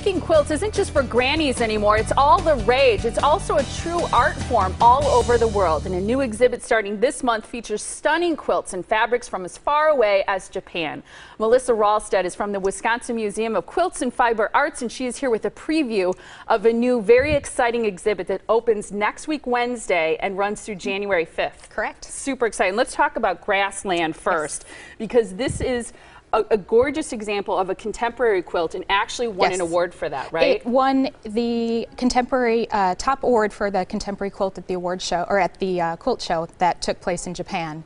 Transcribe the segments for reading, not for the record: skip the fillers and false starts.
making quilts isn't just for grannies anymore. It's all the rage. It's also a true art form all over the world. And a new exhibit starting this month features stunning quilts and fabrics from as far away as Japan. Melissa Ralstead is from the Wisconsin Museum of Quilts and Fiber Arts, and she is here with a preview of a new, very exciting exhibit that opens next week Wednesday and runs through January 5th. Correct. Super exciting. Let's talk about Grassland first, because this is a gorgeous example of a contemporary quilt and actually won an award for that, right? It won the contemporary top award for the contemporary quilt at the award show, or at the quilt show that took place in Japan.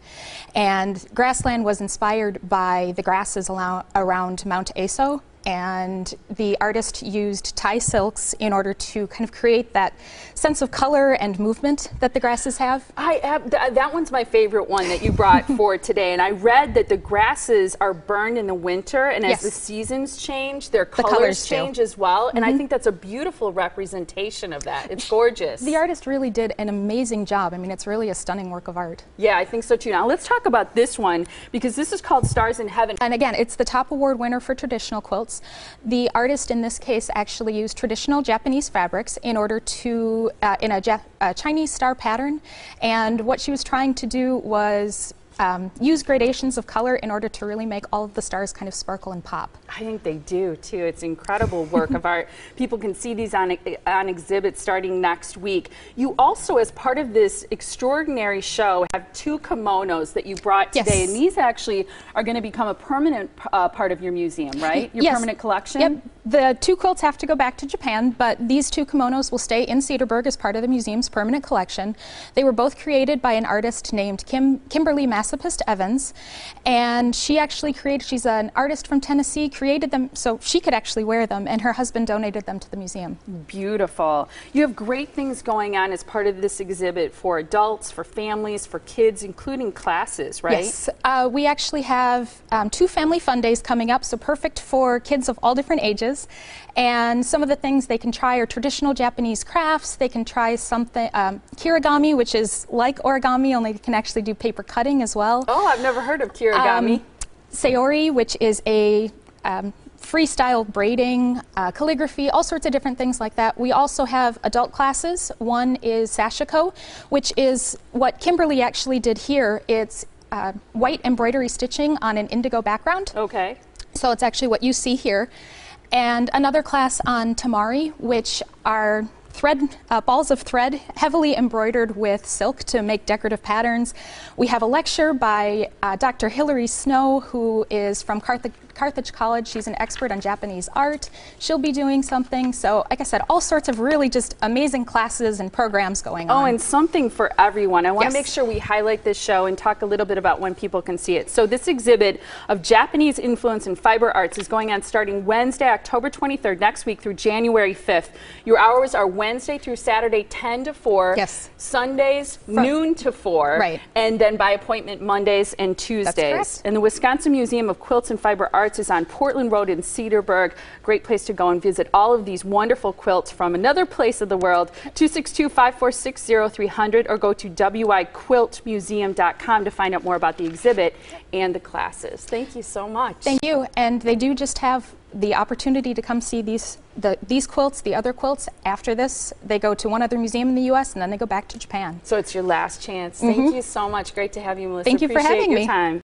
And Grassland was inspired by the grasses around Mount Aso, and the artist used Thai silks in order to kind of create that sense of color and movement that the grasses have. That one's my favorite one that you brought for today, and I read that the grasses are burned in the winter, and as the seasons change, their colors change as well, and I think that's a beautiful representation of that. It's gorgeous. The artist really did an amazing job. I mean, it's really a stunning work of art. Yeah, I think so too. Now let's talk about this one, because this is called Stars in Heaven. And again, it's the top award winner for traditional quilts. The artist in this case actually used traditional Japanese fabrics in order to, in a Chinese star pattern, and what she was trying to do was use gradations of color in order to really make all of the stars kind of sparkle and pop. I think they do too. It's incredible work of art. People can see these on exhibit starting next week. You also, as part of this extraordinary show, have two kimonos that you brought today, and these actually are going to become a permanent part of your museum, right? Your permanent collection? Yep. The two quilts have to go back to Japan, but these two kimonos will stay in Cedarburg as part of the museum's permanent collection. They were both created by an artist named Kimberly Massapist Evans, and she actually she's an artist from Tennessee, created them so she could actually wear them, and her husband donated them to the museum. Beautiful. You have great things going on as part of this exhibit for adults, for families, for kids, including classes, right? Yes. We actually have two family fun days coming up, so perfect for kids of all different ages. And some of the things they can try are traditional Japanese crafts. They can try something, kirigami, which is like origami, only they can actually do paper cutting as well. Oh, I've never heard of kirigami. Sayori, which is a freestyle braiding, calligraphy, all sorts of different things like that. We also have adult classes. One is sashiko, which is what Kimberly actually did here. It's white embroidery stitching on an indigo background. Okay. So it's actually what you see here. And another class on tamari, which are balls of thread heavily embroidered with silk to make decorative patterns. We have a lecture by Dr. Hilary Snow, who is from Carthage College. She's an expert on Japanese art. She'll be doing something. So, like I said, all sorts of really just amazing classes and programs going on. Oh, and something for everyone. I want to make sure we highlight this show and talk a little bit about when people can see it. So this exhibit of Japanese influence in fiber arts is going on starting Wednesday, October 23rd, next week through January 5th. Your hours are Wednesday through Saturday, 10 to 4. Yes. Sundays, noon to 4. Right. And then by appointment Mondays and Tuesdays. That's correct. And the Wisconsin Museum of Quilts and Fiber Arts is on Portland Road in Cedarburg. Great place to go and visit all of these wonderful quilts from another place of the world. 262-546-0300 or go to wiquiltmuseum.com to find out more about the exhibit and the classes. Thank you so much. Thank you. And they do just have the opportunity to come see these quilts, the other quilts. After this, they go to one other museum in the U.S. and then they go back to Japan. So it's your last chance. Thank you so much. Great to have you, Melissa. Thank you for having me. Appreciate your time.